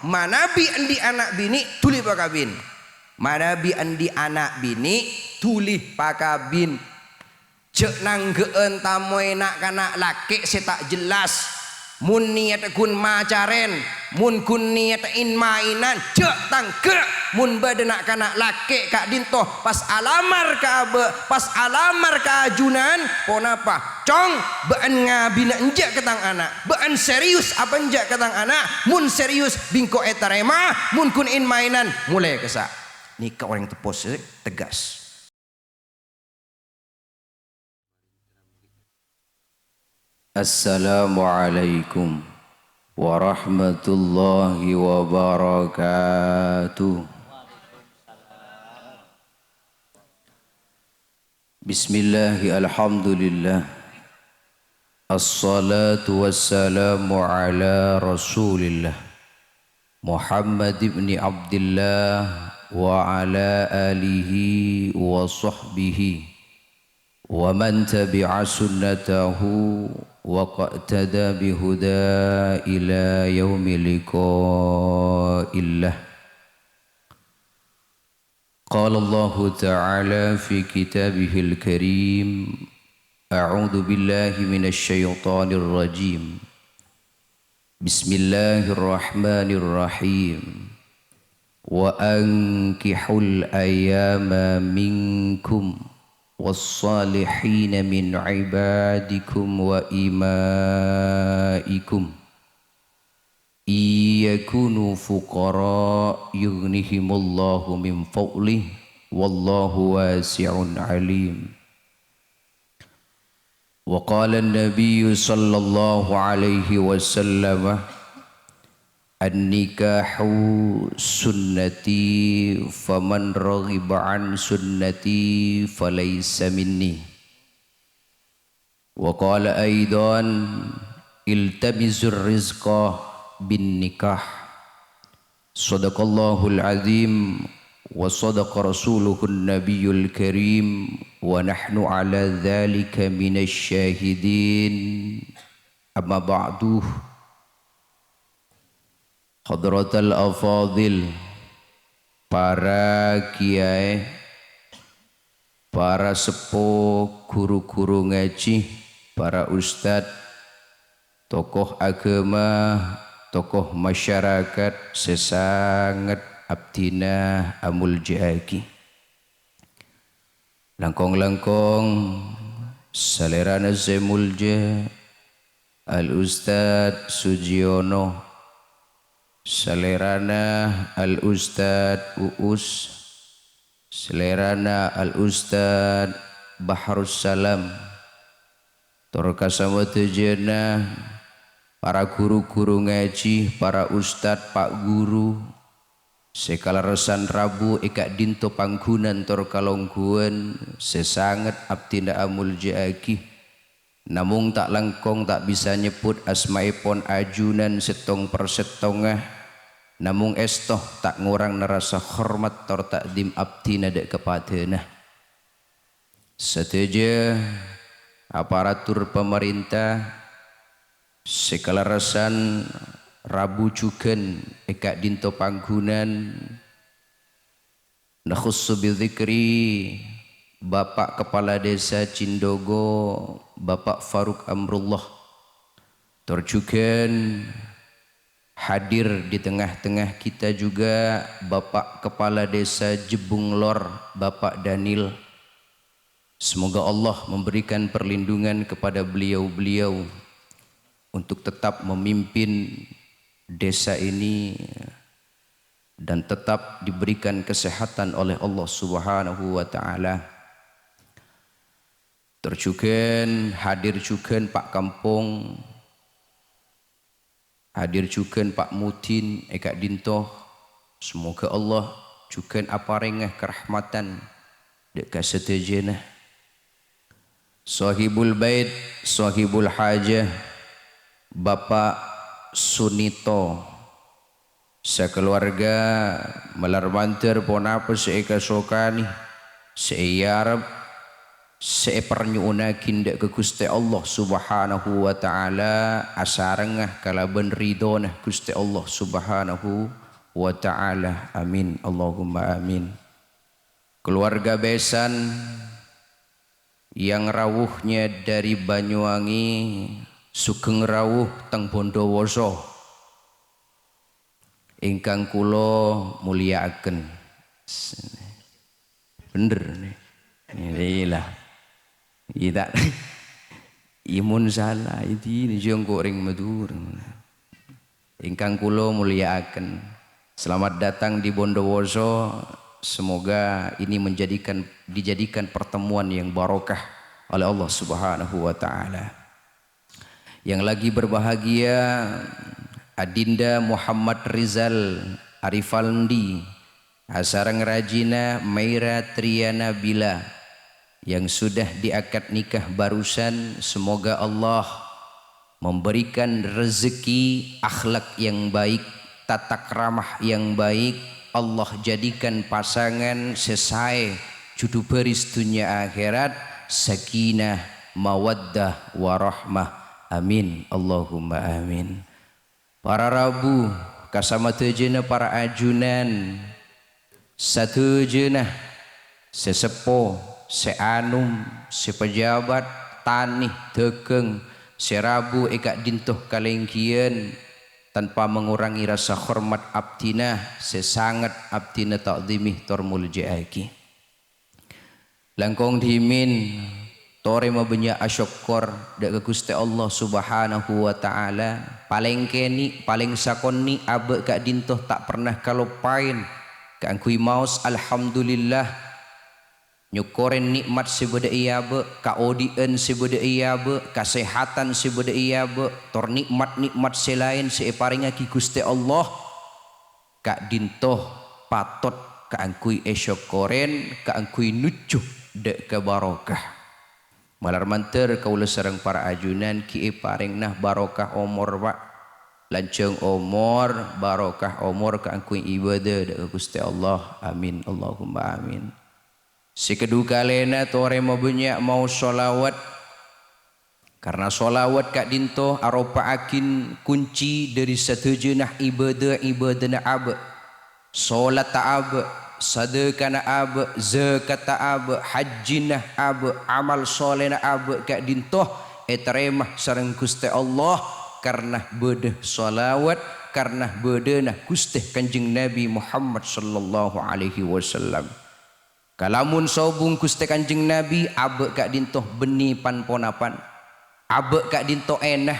Manabi andi anak bini tulih pakabin. Manabi andi anak bini tulih pakabin. Cek nanggeun tamoy nak kana laki setak jelas. Mun niat kun macaren, mun kun niatin mainan, cek tangke. Mun badenak kana laki kak dintoh pas alamar ka abe, pas alamar ka ajunan, ponapa? Cong bean ngabina enjak ketang anak, bean serius apa enjak ketang anak, mun serius bingko etarema, mun kun in mainan mulai kesak. Nikah orang tepos tegas. Assalamualaikum warahmatullahi wabarakatuh. Bismillahi alhamdulillah. Assalatu wassalamu ala rasulillah Muhammad ibn Abdullah wa ala alihi wa sahbihi wa man tabi'a sunnatahu wa qa'tada bihuda ila yaumi liqa'illah. Qala Allah ta'ala fi kitabihil karim, a'udzu billahi minasy syaithanir rajim. Bismillahirrahmanirrahim. Wa ankihul ayyama minkum was-salihin min ibadikum wa imaikum iyakunu fuqara yughnihimullahu min fadlih wallahu wasi'un alim. Wa qala an-nabiy sallallahu alaihi wasallam, an-nikahu sunnati faman raghiba an sunnati falaysa minni. Wa qala aidan iltamizur rizqa bin nikah. Sadaqallahul azim wa sadaqa rasuluhun nabiyul karim wa nahnu ala dhalika minasy syahidin. Amma ba'du. Hadratal afadil, para kiai, para sepuh, guru-guru ngaji, para ustadz, tokoh agama, tokoh masyarakat sesangat abdina amul jaki. Langkong-langkong salerana zemulja al ustadz Sujiono, salerana al-Ustad Uus, salerana al-Ustad Bahrus Salam, torkasama tejena para guru-guru ngaji, para ustad, pak guru, sekala resan Rabu ekak dinto panggunan torkalongguan sesangat abdina amul jaki. Namung tak langkong tak bisa nyebut asmaipon ajunan setong persetongah. Namung estoh tak ngurang nerasa hormat tor takdim abdina dek kepadana. Seteja aparatur pemerintah sekala resan Rabu cuken ekak dinto panggunan nakhussu bidzikri Bapak Kepala Desa Cindogo, Bapak Faruk Amrullah, terjugan hadir di tengah-tengah kita juga Bapak Kepala Desa Jebung Lor, Bapak Danil. Semoga Allah memberikan perlindungan kepada beliau-beliau untuk tetap memimpin desa ini dan tetap diberikan kesehatan oleh Allah Subhanahu wa ta'ala. Terjugan hadir juga Pak Kampung, hadir juga Pak Mutin ekak dintoh. Semoga Allah juga aparengah kerahmatan dek kasetejena. Sahibul bait, sahibul hajah, Bapak Sunito, sekeluarga melarmanter ponapa seeka sokani seiyarab sepernyuunakin dek ke Gusti Allah subhanahu wa ta'ala asarengah kalaban ridonah Gusti Allah subhanahu wa ta'ala. Amin Allahumma amin. Keluarga besan yang rawuhnya dari Banyuwangi sugeng rawuh teng Bondowoso ingkang kula mulyakaken. Bener nih. Inilah. Kita imun salah ini jongkok ring Madur. Ingkang kula mulyakaken. Selamat datang di Bondowoso. Semoga ini dijadikan pertemuan yang barokah oleh Allah Subhanahu wa taala. Yang lagi berbahagia Adinda Muhammad Rizal Arifaldi Asarang Rajina Maira Triana Bila yang sudah diakad nikah barusan. Semoga Allah memberikan rezeki akhlak yang baik, tata krama yang baik. Allah jadikan pasangan sesuai judu beris dunia akhirat, sakinah mawaddah warahmah. Amin Allahumma amin. Para rabu kasama tejena para ajunan satu jenah sesepo seanum sepejabat tanih tekeng serabu ekak dintuh kalengkian tanpa mengurangi rasa hormat abdina sesangat abdina takdimih tormul jaaki langkong dimin tore mabenya asyukur dak Gusti Allah subhanahu wa ta'ala paling keni paling sakonni abe kak dintuh tak pernah kalupain kangkui maus alhamdulillah nyukoren nikmat sebeda iya be kaodien sebeda iya be kesehatan sebeda iya be tor nikmat-nikmat selain separinga ki Gusti Allah kak dintoh patot kaangkui esyokoren kaangkui nucuh dek ke barokah malar manter kaula sareng para ajunan ki paring nah barokah umur pak lanceng umur barokah umur kaangkui ibadah dek Gusti Allah. Amin Allahumma amin. Sekedu kalena tore mabanyak mau sholawat karena sholawat kak dinto aropa akin kunci dari satu jenah ibadah na abe solat ta abe sedekah na abe zakat ta abe haji na abe amal soleh na abe kak dinto eteremah sareng Gusti Allah karena bedah sholawat karena bedah na Gusti Kanjeng Nabi Muhammad sallallahu alaihi wasallam. Kalamun sobung Gusti Kanjeng Nabi abe kak dintoh beni panponapan abe kak dintoh enah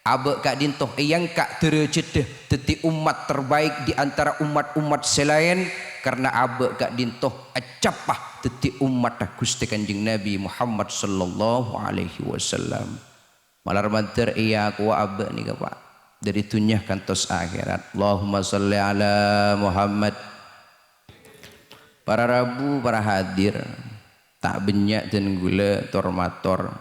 abe kak dintoh yang kak tercedah teti umat terbaik di antara umat-umat selain karena abe kak dintoh acapah teti umat Gusti Kanjeng Nabi Muhammad sallallahu alaihi wasallam. Malar manter iya ku abe nih Pak dari dunya kantos akhirat. Allahumma sholli ala Muhammad. Para rabu para hadir tak banyak dan gula tormator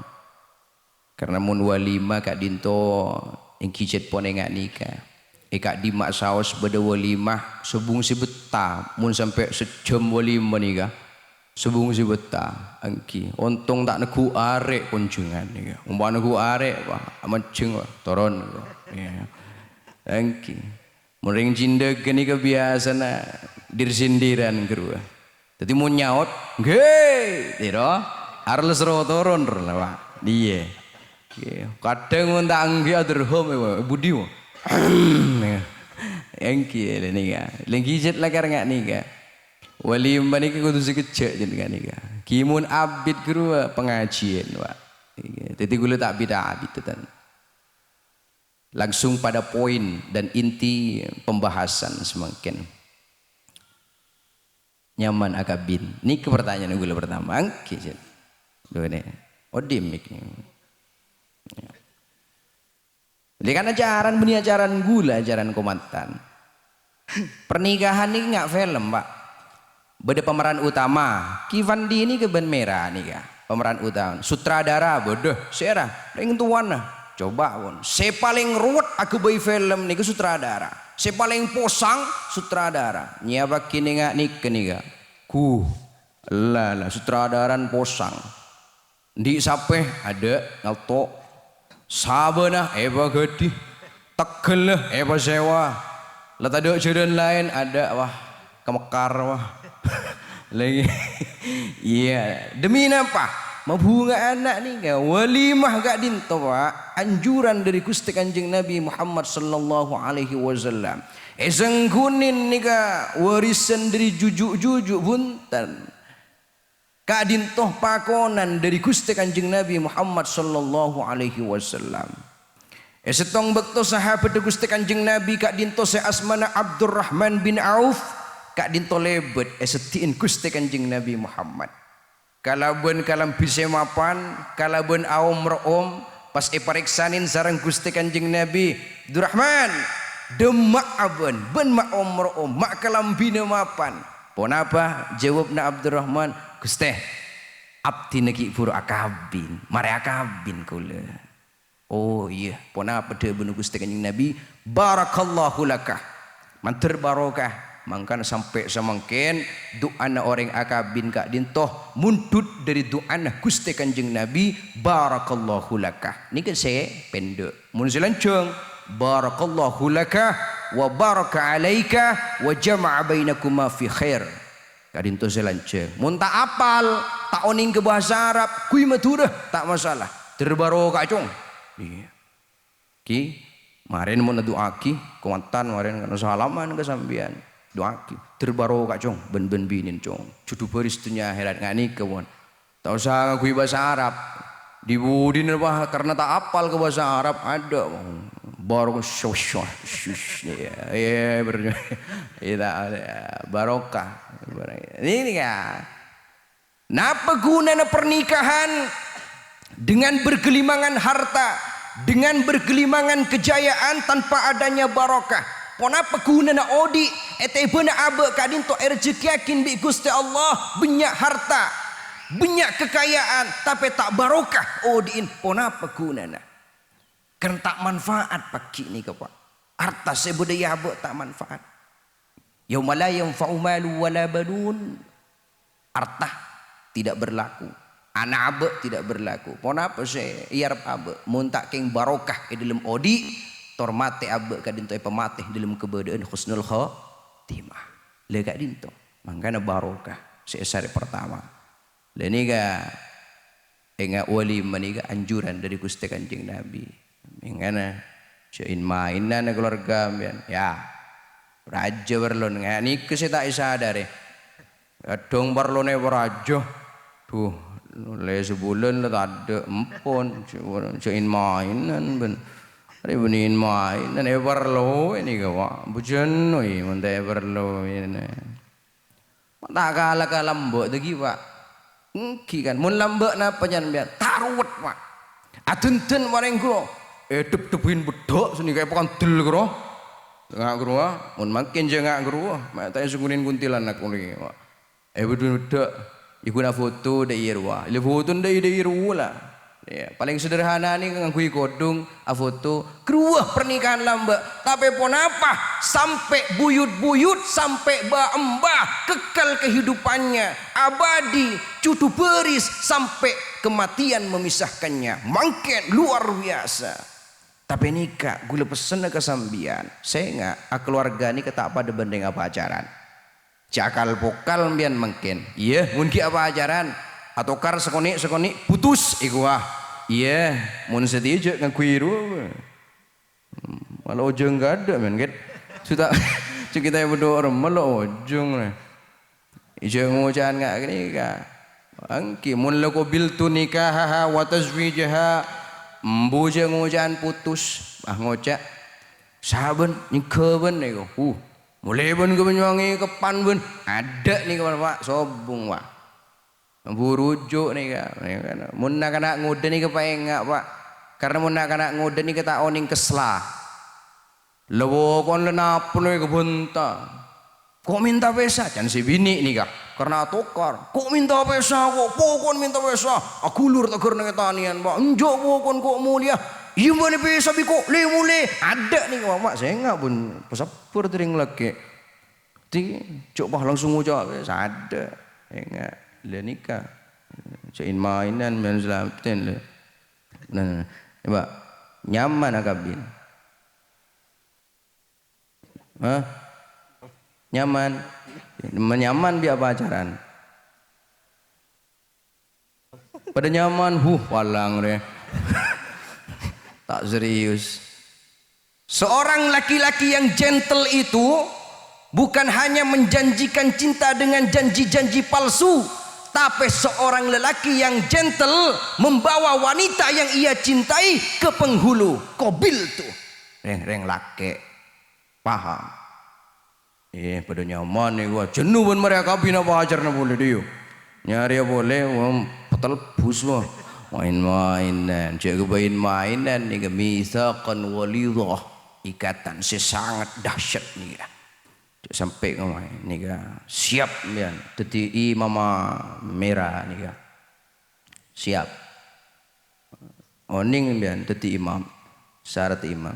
karena mun walima kak dinto yang kicet pone ngak nikah kak dimak saos beda walimah sebung si betah mun sampai sejam walima nikah sebung si betah angki untung tak negu arek kunjungan nikah umpama negu arek pak amat toron ya angki mering cinda gini kebiasaan dirsindiran kerua. Jadi mau nyaut, nggih, tiro, harus rotoron lah, dia. Kadang mau tak anggi aderhom, budi mo. Engki ini kan, lagi jet lah karena nih kan. Walimah nih kudu sekecil jadi kan nih kan. Kimun abid kerua pengajian, pak. Jadi gue tak bida abid tetan. Langsung pada poin dan inti pembahasan semakin. Nyaman akabin. Ini pertanyaan gue pertama. Angki jet. Dua nih. Odim nih. Jadi kan ajaran benih ajaran gula ajaran komandan. Pernikahan ini nggak film pak. Beda pemeran utama. Kivandi ini keben merah nih kak. Pemeran utama. Sutradara bodoh. Serah. Ring tuan nah. Coba pun. Saya paling ruwet aku bayi film nih ke sutradara. Saya paling posang sutradara. Nyiapa kini nggak nih keniga. Lah sutradaran posang. Di sape ada ngalto. Sabenah eba gedi. Tegel eba sewa. Lah tadi jalan lain ada wah kemekar wah. Lagi. Iya, demi apa? Mabunga anak ni kan walimah gak dinto Pak. Anjuran dari Gusti Kanjeng Nabi Muhammad sallallahu alaihi wasallam. Esengkunin ni ka warisan dari jujuk-jujuk buntan. Kak dintoh pakonan dari Gusti Kanjeng Nabi Muhammad sallallahu alaihi wasallam. Setong bekto sahabat Gusti Kanjeng Nabi kak dintoh se asmana Abdurrahman bin Auf. Kak dintoh lebet setiin Gusti Kanjeng Nabi Muhammad. Kalaban kalam bisa mapan, kalaban aum room, pas ipariksanin sarang Gusti Kanjeng Nabi, Abdurrahman, demak aben, ben mak om room, mak kalam bina mapan. Pon apa? Jawab na Abdurrahman, Gusti, abdi negi puru akabin, mare akabin kula. Oh iya, pon apa de benu Gusti Kanjeng Nabi, barakallahu lakah, manter barokah. Mangkana sampai semangkin doana orang akabin kak dintoh mundut dari doana Gusti Kanjeng Nabi barakallahu lakah. Ini kan saya pendek. Mun selancung barakallahu lakah wa baraka alaika wa jama'a bainakuma fi khair. Kak dintoh selancung. Mun tak apal, tak oning ke bahasa Arab, kui maturah tak masalah. Terbarokah cung. Iya. Ki, kemarin mun doa ki, kuantan kemarin kana salaman ke sambian. Doa terbarokah cong ben binin cong cudu beris tunya herat ngani kawan tak usah ngakui bahasa Arab dibudin apa karena tak apal ke bahasa Arab ada barokah ya barokah ini kan napa gunanya pernikahan dengan bergelimangan harta dengan bergelimangan kejayaan tanpa adanya barokah. Ponapa gunana odi ete beuna abe kadin to rezeki yakin bi Gusti Allah banyak harta banyak kekayaan tapi tak barokah odiin ponapa gunana kan tak manfaat pagi ni Pak harta sebudaya abe tak manfaat yauma la yanfa'u malu wala banun harta tidak berlaku anak abe tidak berlaku ponapa se iarep abe mun tak keng barokah di dalam odi tor mate abe ka dinto pematih dalam keberadaan husnul khotimah le ka dinto mangkana barokah sesare pertama le ni ga enga wali maniga anjuran dari Gusti Kanjeng Nabi mangkana jain mainan keluarga mbian ya raja berlon ngani ke tak sadare kadang berlone raja tuh le sebulan lah ada empon jain mainan ben Ari benin main dan everlo ini kawa bujan oi mun da everlo ini tak kala lambok tegi Pak engki kan mun lambok napa jan biar taruwet Pak atunten wareng kro dep-depin bedok seni kaya pekandel kro ngak kro mun makin je ngak kro mak tak sungunin kuntilanak kuli Pak bedok iku na foto da irwa le foto da irwa lah. Ya, paling sederhana nih ngakui kodung foto keruah pernikahan lamba tapi pun apa sampai buyut-buyut sampai mbah kekal kehidupannya abadi cucu beris sampai kematian memisahkannya mangken luar biasa tapi nikah gula pesen ke sambian saya nggak keluarga ini ketak pada banding apa ajaran cakal pokal mbian mungkin iya mungkin apa ajaran atau kar sekonik putus iku iya mun setuju ngakuiru malah ujung gak ada men get sudah kita yang berdoa malah ujung lah ijeng ngucan ngak gini ka angki mun lako biltu nikahaha wa tazwijaha mbu je ngucan putus ngocak saben nyeke ben niku mulai ben ke Banyuwangi ke Pan ben ada nih Pak sobung Pak burujuk nih kan mun nak anak nguden nih kepaengak Pak karena mun nak anak nguden nih kita oning keslah lewo kon lenapun nih kebenta kok minta pesa can si bini nih kak karena tukar kok minta pesa kok pokon minta pesa aku lur tak karena ketanian Pak enjok pokon kok mulia iya mana pesa biko le mule ada nih Pak saya enggak pun pesapur tering lagi ti coba langsung ucap ada enggak le nikah Cain mainan men selamatin. Nah, coba nyaman akabin. Hah? Nyaman. Menyaman biar pacaran. Pada nyaman, walang deh. Tak serius. Seorang laki-laki yang gentle itu bukan hanya menjanjikan cinta dengan janji-janji palsu, tapi seorang lelaki yang gentle membawa wanita yang ia cintai ke penghulu. Kobil tuh. Reng laki. Paham. Pada nyaman nih gua. Jenuh pun mereka bina pacar na boleh dia. Nyari boleh, petal bus mah. Main-mainan, cek main-mainan nih misaqan walidah, ikatan sesangat dahsyat nih ya. Sampai kemarin nih siap ya, teti mama merah nih siap. Oning ya, teti imam, syarat imam.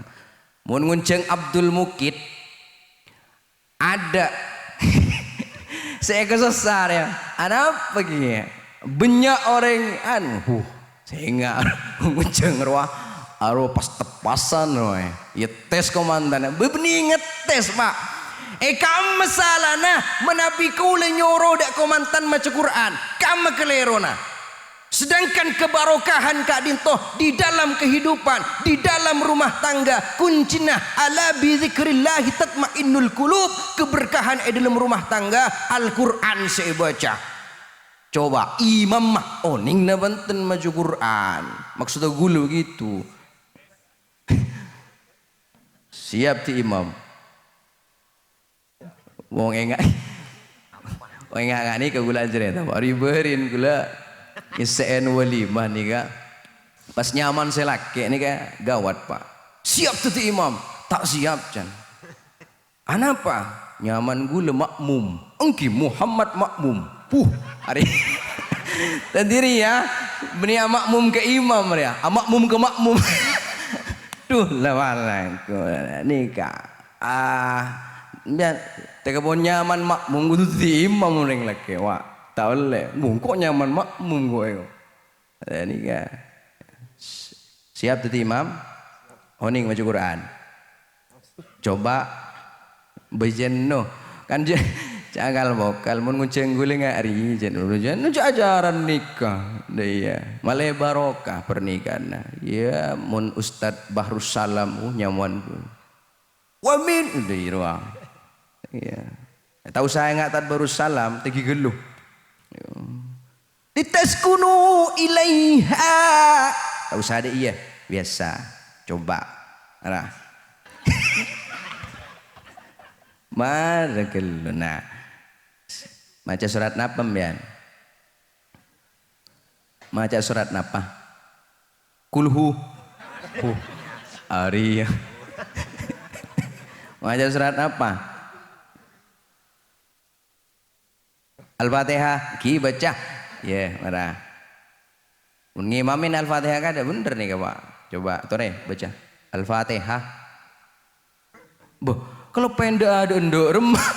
Mun ngunceng Abdul Mukid ada saya kesesar ya. Ada apa gini? Banyak orang sehingga ngunceng ruah aro pas tepasan roe. Ya tes komandan. Bebening ngetes pak. Kam masalah nah menabi kule nyoro dak komandan maca Quran. Kam kelerona. Sedangkan kebarokahan Kak Dintoh di dalam kehidupan, di dalam rumah tangga, kuncinya ala bi dzikrillah tatmainnul qulub. Keberkahan di dalam rumah tangga Al-Qur'an saya baca. Coba imam mah oning na banten maju Quran. Maksudnya gulu gitu. Siap ti imam. Wong enggak. Wong enggak ni ke gula cerita. Riberin gula kiseen walimah nih kak. Pas nyaman saya laki nih kak gawat pak. Siap tuh ti imam. Tak siap can. Anapa? Nyaman gula makmum. Engki Muhammad makmum. Hari sendiri ya beri makmum ke imam ya, makmum ke makmum. Duh lawalan nikah. Biar tekabon nyaman makmum kudu di imam ring laki wak. Tahu le, kok nyaman makmum gue. Nikah. Siap tuh imam. Oning baca Quran. Coba bejeno kan Cagal bokal mun ngunceng guling ari jen ajaran nikah dia malai barokah pernikahan ya mun Ustad Bahrus Salam nyaman wamin udah ruang ya tahu saya nggak tad Bahrus Salam tegi geluh ditaskunu ilaiha tahu saya iya biasa coba nah maragel nah maca surat napa mbian? Maca surat napa? Kulhu. Ari. Maca surat apa? Al-Fatihah. Ki baca. Ya, marah. Ngimamin Al-Fatihah kada bener nih Pak. Coba tore baca. Al-Fatihah. Boh, kalau pendek ada endok remah.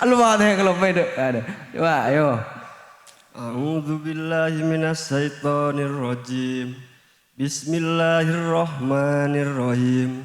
Al-Fatihah kalau pendek ada. Coba ayo. A'udzu billahi minas syaitonir rajim. Bismillahirrahmanirrahim.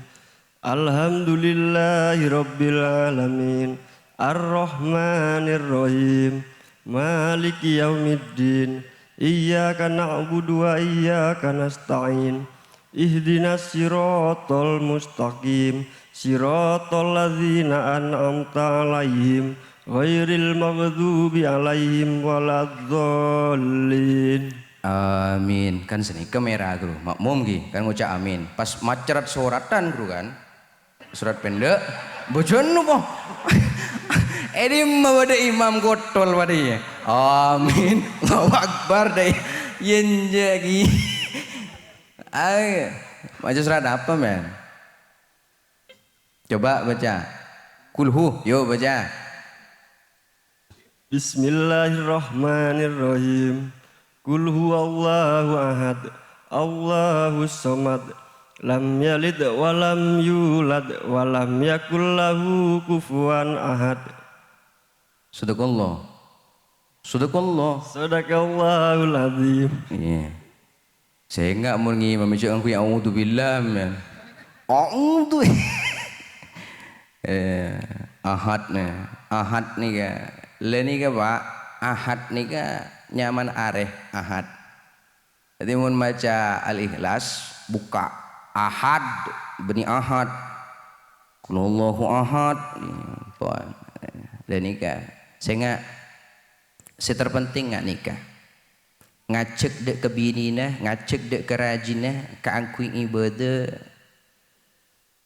Alhamdulillahi rabbil alamin. Ar-Rahmanir-Rahim. Maliki yaumiddin. Iyyaka na'budu wa iyyaka nasta'in. Ihdinas siratal mustaqim. Siratal ladzina an'amta 'alaihim ghairil maghdubi 'alaihim waladdallin. Amin. Kan seni kamera guru makmum gi kan ngucap amin. Pas macerat suratan guru kan. Surat pendek bojono po. Edim mawade imam gotol wadi. Amin. Allahu akbar deh. Yen jagi. Ay, baca surat apa men? Coba baca. Kulhu, yo baca. Bismillahirrahmanirrahim. Qul huwallahu ahad. Allahus samad. Lam yalid wa lam yulad wa lam yakul lahu kufuwan ahad. Sadaqallah. Sadaqallah. Sadaqallahul azim. Iya. Saya enggak mau ngimam macam aku yang auzubillah men. Auzu. Ahad nih ka. Le ni ka Pak. Ahad nih ka nyaman areh ahad. Jadi mun baca Al-Ikhlas buka ahad bani ahad. Kulullahu ahad. Le ni ka. Saya terpenting nggak nikah. Ngacek dek ke binina, ngacek dek ke rajina, ke angkuing ibadah.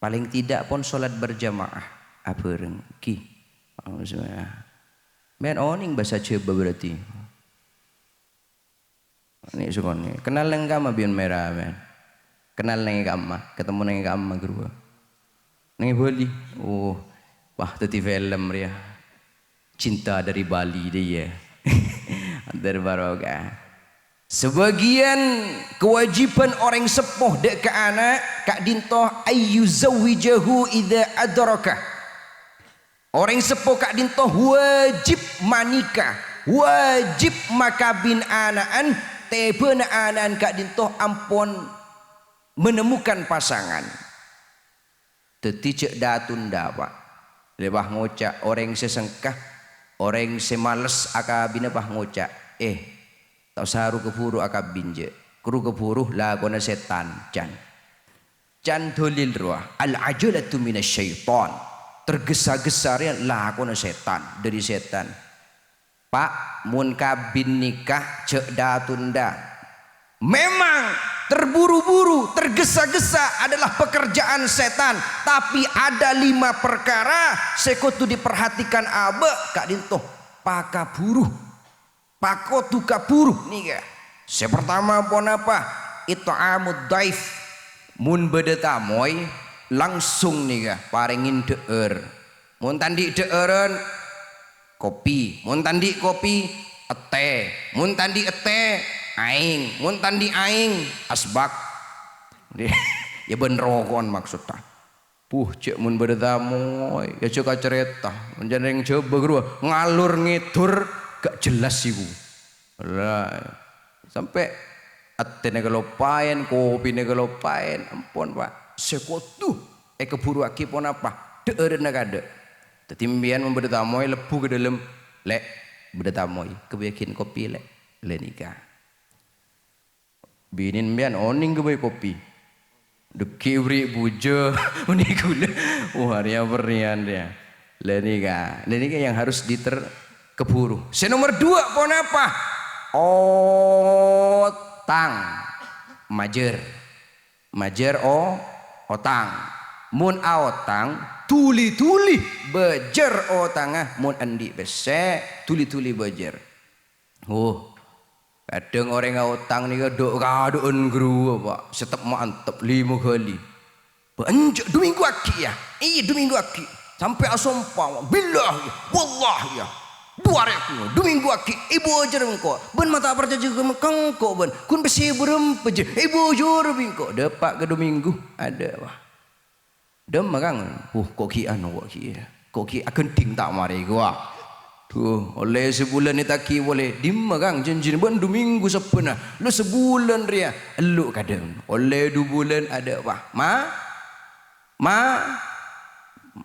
Paling tidak pun solat berjamaah. Apa rengki? Men oning bahasa coba berarti. Ini suka nih. Kenal neng kama bion merah men. Kenal neng kama, ketemu neng kama guru. Neng Bali. Oh, wah tadi film dia. Cinta dari Bali dia. Dari barokah. Sebagian kewajiban orang sepuh dek ke anak kak dintoh ayyuzawijahu idza adraka. Orang sepuh kak dintoh wajib manika, wajib makabin anaan tebena anaan kak dintoh ampun menemukan pasangan. Teticek datun dapat. Lebah ngocak orang sesengkah, orang semales akabina bah ngocak. Tak saru kefuru akabin je. Kru kefuru lagona setan can. Can dolil ruah. Al-ajalatu minasyaitan. Tergesa-gesarnya lagona setan dari setan. Pak mun kabin nikah cek datunda. Memang terburu-buru, tergesa-gesa adalah pekerjaan setan. Tapi ada 5 perkara sekutu diperhatikan abe kak dintoh pakaburu. Pakotu kapuru nih ga. Sepertama pon apa? It'amud daif. Mun bede tamoy langsung nih ga paringin deur. Mun tandi deureun kopi, mun tandi kopi ete, mun tandi ete aing, mun tandi aing asbak. Ya benrokon maksudnya. Cek mun bede tamoy ya cek cerita. Mun jeneng coba guru ngalur ngitur gak jelas sih bu, sampai atene kelopain, kopi ne kelopain, ampun pak, sekutu, keburu aki pun apa, deureun kada, tetimbian membeda tamoy lebu ke dalam, lek beda tamoy, kebiakin kopi lek, nikah, binin bian oning kebai kopi, dekibri bujo, unik gula, hari berian dia, nikah yang harus keburu. Nomor 2 pon apa? Otang. Majer otang. Mun otang tuli-tuli bejer otangah mun andi bese tuli-tuli bejer. Kadang orang otang nih dok kadoen guru Pak. Setep mantep 5 kali. Banjak 2 minggu aki ya. Iya 2 minggu aki. Sampai asumpah billahi wallahi ya. Buarek 2 minggu aki ibu ajar engkau ben mata percaya juga mengkau ben kun besi berem peje ibu jur bingko depak ke 2 minggu ada wah dem kang koki akan ting tak mari gua tuh oleh sebulan ni taki boleh dim kang janjin ben 2 minggu sepena lu sebulan ria lu kadang oleh 2 bulan ada wah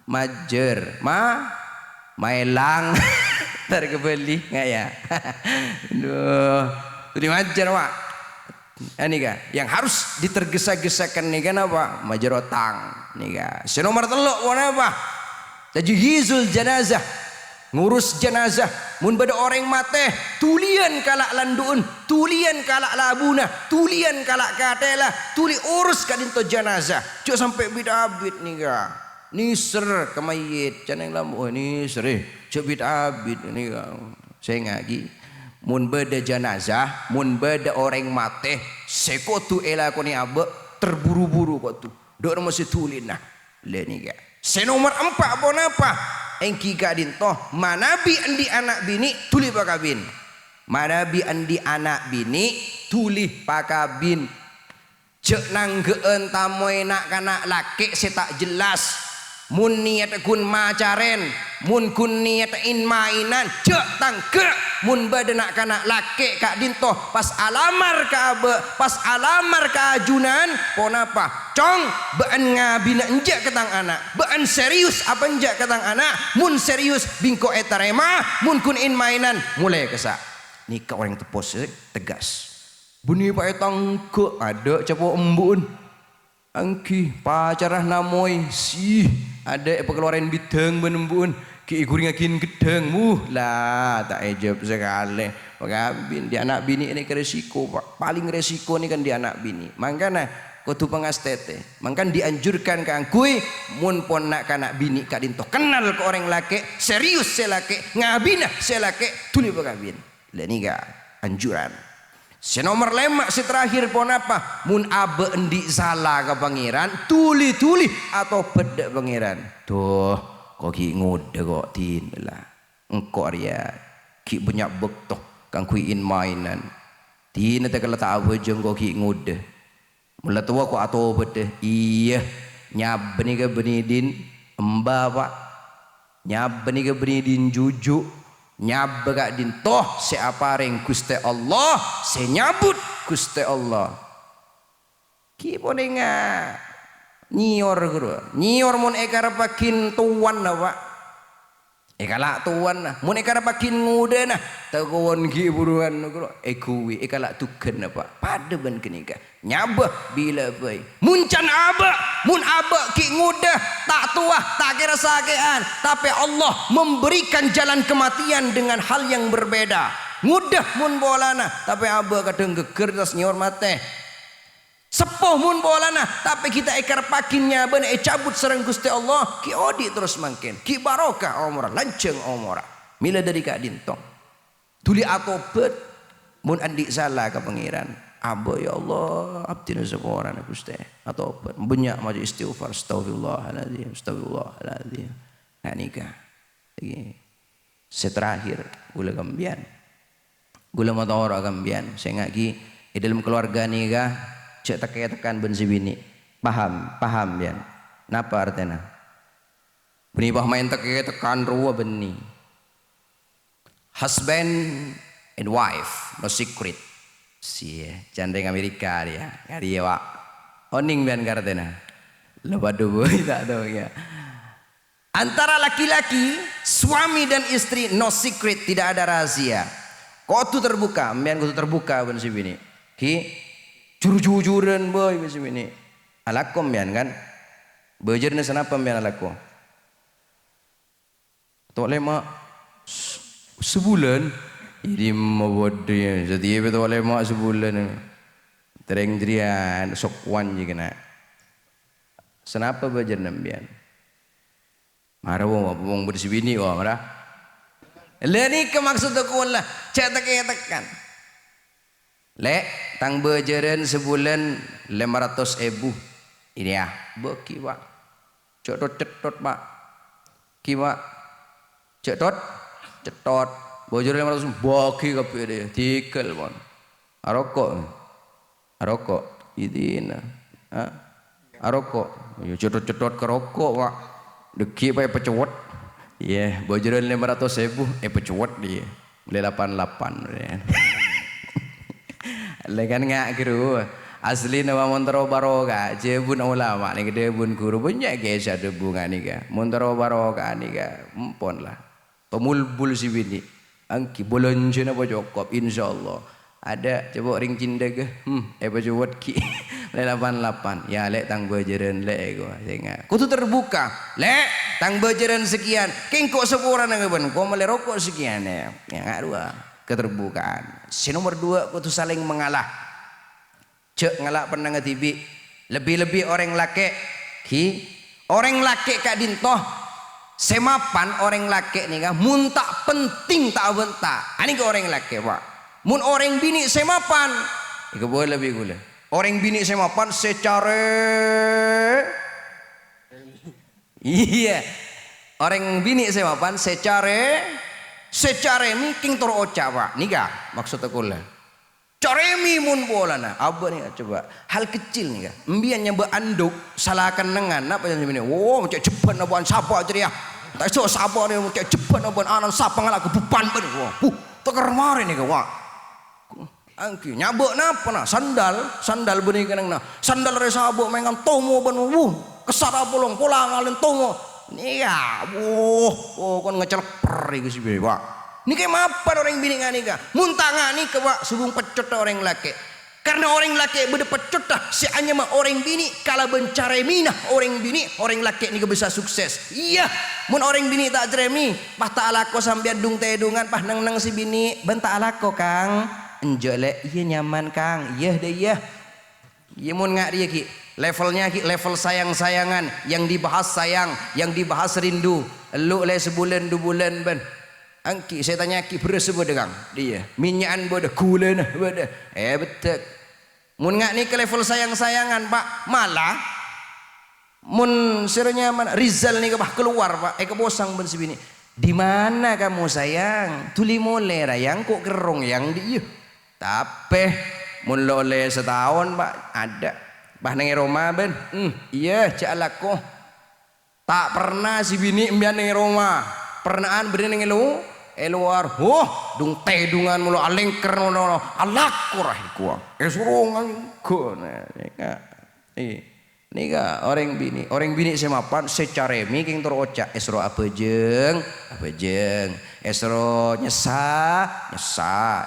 majer maelang tar kebeli nggak ya? Duh, itu dimajar Pak. Ini kan yang harus ditergesa-gesakan nih kan apa? Majerotang nih kan. Nomor 3 warna apa? Tajhizul janazah. Ngurus jenazah. Mun bada orang mate, tulian kalak landuun, tulian kalak labuna, tulian kalak katela, tuli urus kadinto jenazah. Cuk sampai bidabit nih kan. Nisr kemayit jangan lamu nisr cebit abid ini saya ngaji mun beda jenazah mun beda orang mate sekotu elakoni abe terburu-buru kok tu dor masih tulina le ni ga nomor 4 pon apa engki gadin toh manabi andi anak bini tuli pakabin manabi andi anak bini tuli pakabin cek nanggeun tamoy nak kana laki setak jelas mun niat kun macaren, mun kun niat in mainan, cek tangke, mun badenak kana laki kak dintoh pas alamar ka abe, pas alamar ka ajunan, ponapa? Cong, bean ngabina enjak ketang anak, bean serius apa enjak ketang anak, mun serius bingko etarema, mun kun in mainan, mulai kesak. Nikah orang tepos tegas. Buni pak etang ke ada capo embun. Angki pacarah namoy sih ada pengeluaran bidang benembun ki guringakin gedeng lah tak ejab sekali pengabin di anak bini ini resiko pak paling resiko ni kan di anak bini makanya kudu pengastete makanya dianjurkan kang kui mun pon nak anak bini kak dinto kenal ke orang laki serius selaki ngabinah selaki tuli pengabin ini gak anjuran. Senomor lemak terakhir pon apa? Mun abe endi salah ke pangeran, tuli-tuli atau bedek pangeran. Tuh, kok ki ngode kok tin lah. Engkau ria ki banyak bektoh kang kuiin mainan. Tin te kala tak abe jeng kok ki ngode. Mula tua kok atau bede. Iya, nyabeni ke benidin emba pak. Nyabeni ke benidin jujuk. Nyabbe kak dintoh seaparing Gusti Allah senyabut Gusti Allah ki poninga nyior guru nyior mun ekar pakin tuan na pak ekala tuan na mun ekar pakin ngude na takon ki buruan guru ekui ekala tuken na pak pada ben kenika nyabbe bila bae muncan aba mun aba ki ngude tak tua tak kira sakean tapi Allah memberikan jalan kematian dengan hal yang berbeda ngudah mun bolana tapi aba kadang geger tas nyor mate sepuh mun bolana tapi kita ekar pakinnya ben cabut serang Gusti Allah ki odi terus mangkin ki barokah umrah lanceng umrah mila dari kak dintong tuli atobet mun andi salah ke pangeran aba ya Allah abdina seorang Gusti atau banyak maju istighfar astagfirullahaladzim astagfirullahaladzim nah nikah seterakhir gula gambian gula motor gambian saya ngaki di dalam keluarga nikah cek tekan ben si bini paham bian napa artinya bini bah main tekan ruwa beni husband and wife no secret sih jandeng Amerika dia ngari ya wak oning bian kartena lepas dulu tak tahu ya antara laki-laki suami dan istri no secret tidak ada rahasia kau tu terbuka bian kau tu terbuka ben si bini ki jujur-jujuran boy macam ini alakom bian kan bejerna senapa bian alakom tok lema sebulan jadi mabodi jadi betul lema sebulan tereng jerian sokwan je kena senapa bejerna bian marah wong bersih bini wah marah leni ke maksud aku lah cek tekan lek tang bejeran sebulan 500.000 ini ya beki pak cetot pak kiwa cetot bejeran 500 baki kape dia tikel pon arokok idina arokok cetot kerokok pak deki pak pecewot iya bejeran 500.000 pecewot dia beli 88 lekan ngak kru asli nama montoro baroka jebun ulama ni gede bun guru banyak guys ada bunga ni ka montoro baroka ni ka empon lah pemulbul si bini angki bolonje na bojokop insyaallah ada coba ring cinda ke bojowat ki 88 ya lek tang bejeran lek go senga kutu terbuka lek tang bejeran sekian kengko sepura nang ben ko mele rokok sekian ya ngak dua keterbukaan. Si nomor 2 kudu saling mengalah. Cek ngalak pernah ngetibi. Lebih-lebih orang laki ki orang laki kak dintoh semapan orang laki nih kan mun tak penting tak bentak. Ani ke orang laki pak. Mun orang bini semapan. Iku boleh lebih gula. Orang bini semapan secara iya. Orang bini semapan secara miking tur oca pak nikah maksud aku lah Coremi mun bola nah. Apa nih coba? Hal kecil nih kah. Mbian nyamba anduk salahkan nengan apa yang ini? Oh, macam jeban abuan sapa ceria. Tak so sapa nih macam jeban abuan anan sapa ngalak beban ben. Wah, teker mari nih kah. Wah. Angki nyabuk napa nah? Sandal benih kenang nah. Sandal resa abuk mengan tomo ben. Kesara bolong pola ngalen tomo. Nih ya. Kon ngecelper iku sih Pak. Ini kayak mapan orang bini ngani ka. Muntah ngani ke wak subung pecot orang laki. Karena orang laki beda pecot dah. Si hanya mah orang bini kala bencare minah orang bini orang laki ni bisa sukses. Iya, mun orang bini tak jeremi, pah tak alako sambian dung tedungan pah nang si bini bentak alako Kang. Enjole iya nyaman Kang. Iya deh iya. Iya mun ngak dia ki. Levelnya ki level sayang-sayangan, yang dibahas sayang, yang dibahas rindu. Lu le sebulan 2 bulan ben. Angki saya tanya ki beres bodeng dia minyakan bodoh gula nah bodoh betul mun ngak ni ke level sayang-sayangan Pak malah mun serenya mana Rizal ni kebah keluar Pak kebosang ben sebini di mana kamu sayang tuli mole rayang kok kerong yang dia tapi mun lo le setahun Pak ada bah nang Roma ben iya cak lako tak pernah si bini mbian nang Roma pernaan berdiri nang lu luar dung tedungan mulu alengker mulu alak kurah kuah surungan ko nika orang bini semapan secara king teroca esro apa jeng esro nyesa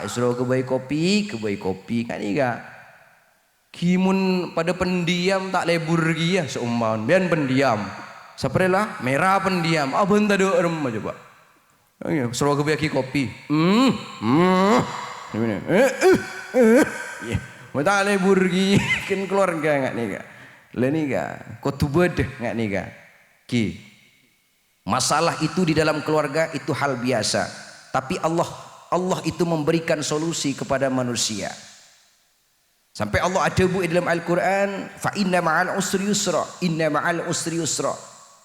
esro kebaik kopi kan nika kimun pada pendiam tak lebur gia seumpama bian pendiam saprelah merah pendiam abang tadi erem aja Pak. Suruh aku bagi kopi. Mau tak lebur gi kan keluarga nggak nih kak. Leni kak, kau tu bed nggak nih kak. Ki, masalah itu di dalam keluarga itu hal biasa. Tapi Allah itu memberikan solusi kepada manusia. Sampai Allah ada bu dalam Al-Quran, fa inna ma'al usri yusra, inna ma'al usri yusra.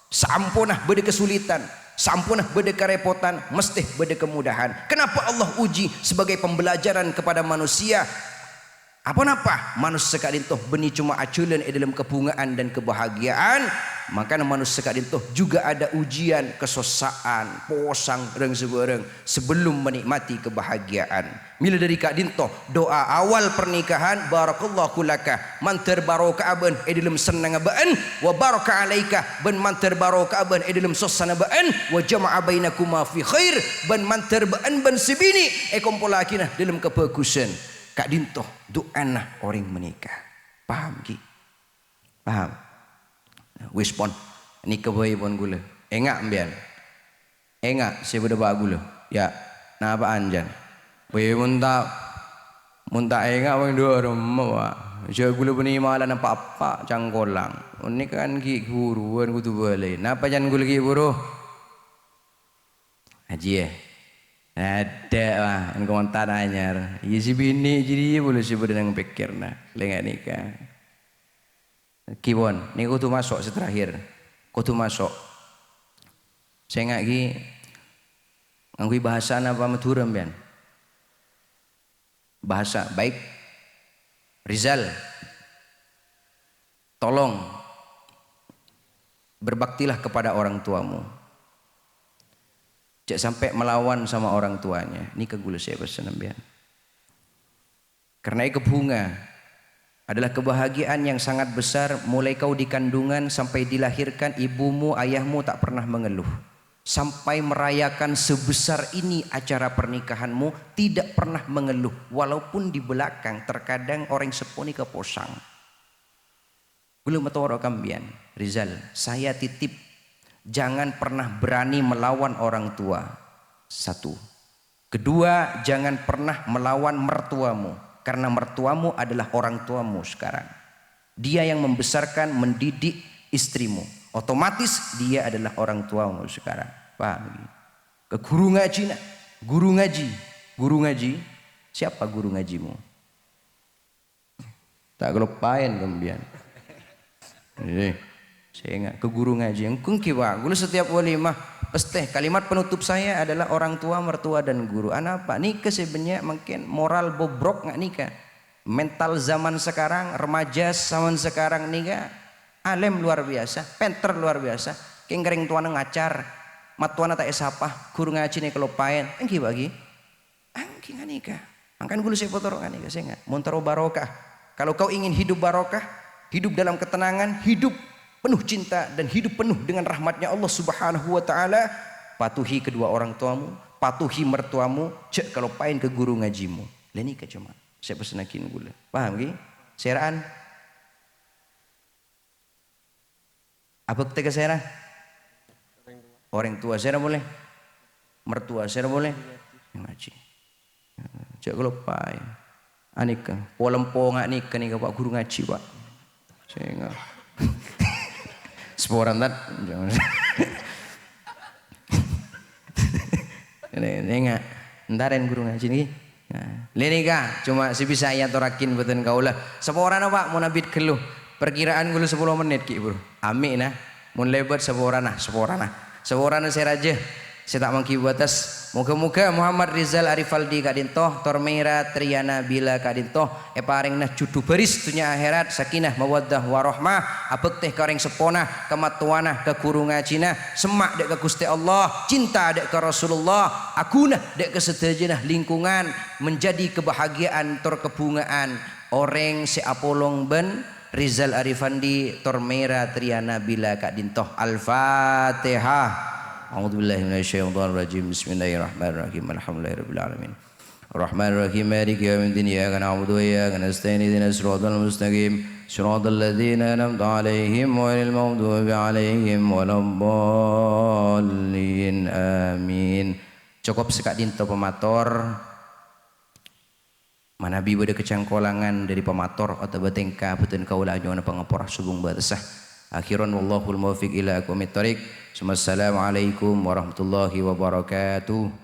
Sampunah beda kesulitan. Sampunah beda kerepotan mesti beda kemudahan. Kenapa Allah uji sebagai pembelajaran kepada manusia? Apa manusia sekadin toh benih cuma aculan dalam kebungaan dan kebahagiaan, maka manusia sekadin toh juga ada ujian kesosaan posang reng sebereng sebelum menikmati kebahagiaan. Mila dari kadin toh doa awal pernikahan barakallahu laka man terbaraka aben dalam senang aben wa baraka alaika ben man terbaraka aben dalam sosana aben wa jama'a bainakuma fi khair ben man terban ben sibini kumpulakinah dalam kebagusan. Kak dintoh doana orang menikah. Paham ki? Paham? Wis pon nikah bayi pon gula. Engak mbian. Engak saya beda bak gula. Ya, nah apa anjan? Bayi munta engak wong dua rumah. Saya gula beni malan apa cangkolang. Ini kan ki guruan kudu boleh. Napa jan gula ki buru? Haji ya. Ada lah, komentar anyar. Ya si bini jadi boleh si berdeng pikir nah, lengak nikah. Kibon, ni kau tu masuk seterakhir. Kau tu masuk. Saya ngak ki, ngangui bahasa apa maturam bian. Bahasa baik. Rizal, tolong berbaktilah kepada orang tuamu. Cak sampai melawan sama orang tuanya. Ini kegula saya pesan ambian. Karena kebunga adalah kebahagiaan yang sangat besar. Mulai kau di kandungan sampai dilahirkan, ibumu, ayahmu tak pernah mengeluh. Sampai merayakan sebesar ini acara pernikahanmu, tidak pernah mengeluh. Walaupun di belakang terkadang orang seponi keposang. Belum atau kambian. Rizal, saya titip. Jangan pernah berani melawan orang tua. 1. Kedua, jangan pernah melawan mertuamu. Karena mertuamu adalah orang tuamu sekarang. Dia yang membesarkan, mendidik istrimu. Otomatis dia adalah orang tuamu sekarang. Paham? Ke guru ngaji nak. Guru ngaji. Siapa guru ngajimu? Tak kelupain kemudian. Saya ingat ke guru ngaji yang kungki Pak. Gula setiap walimah Pasti kalimat penutup saya adalah orang tua, mertua dan guru. Apa? Nikah sebenarnya mungkin moral bobrok nggak nikah. Mental zaman sekarang, remaja zaman sekarang nikah. Alim luar biasa, penter luar biasa. Kengkering tuana ngacar, matuana tak esapa, guru ngaji nih kelopain. Engki bagi, engki nggak nikah. Angkan gulu saya foto nggak nikah, saya nggak. Montero barokah. Kalau kau ingin hidup barokah, hidup dalam ketenangan, hidup penuh cinta dan hidup penuh dengan rahmatnya Allah Subhanahu wa taala, patuhi kedua orang tuamu, patuhi mertuamu, cek kalau pain ke guru ngajimu. Leni ke cuma saya pesenakin gula. Paham ki? Seraan. Apa kita serah? Orang tua serah boleh. Mertua serah boleh. Ngaji. Cek kalau pain. Anika, polempo ngak nikah nih Pak guru ngaji Pak. Saya enggak. Seporan tat. Ini enggak. Ntaren guru ngaji nih. Lini kah? Cuma si bisa ya torakin beten kaulah. Seporan Pak mau nabit keluh. Perkiraan gulu 10 menit ki bro. Amin nah. Mun lebat seporan nah. Seporan saya raja. Saya tak mangki batas. Moga-moga Muhammad Rizal Arifaldi kadintoh Tormera Triana Bila kadintoh paring nah judu beris dunia akhirat sakinah mawaddah warahmah abek teh kareng sepona kematuanah ke guru ngajina semak dek ke Gusti Allah cinta dek ke Rasulullah agunah dek ke sedajenah lingkungan menjadi kebahagiaan tor kebungaan orang si Apolong ben Rizal Arifandi Tormera Triana Bila kadintoh Al-Fatihah. A'udzubillahi minasyaitonir rajim. Bismillahirrahmanirrahim. Alhamdulillahirabbil alamin. Arrahmanirrahim. Maliki yaumiddin. Iyyaka na'budu wa iyyaka nasta'in. Ihdinas siratal mustaqim. Shiratal ladzina an'amta 'alaihim ghairil maghdubi 'alaihim waladdallin. Amin. Cukup sekak dinto pemator. Manabi bade kecangkolangan dari pemator atau batengka beteun kaula nyoana pangapora subung batasah. Akhiran wallahul muwaffiq ila aqwamit thoriq. Assalamualaikum warahmatullahi wabarakatuh.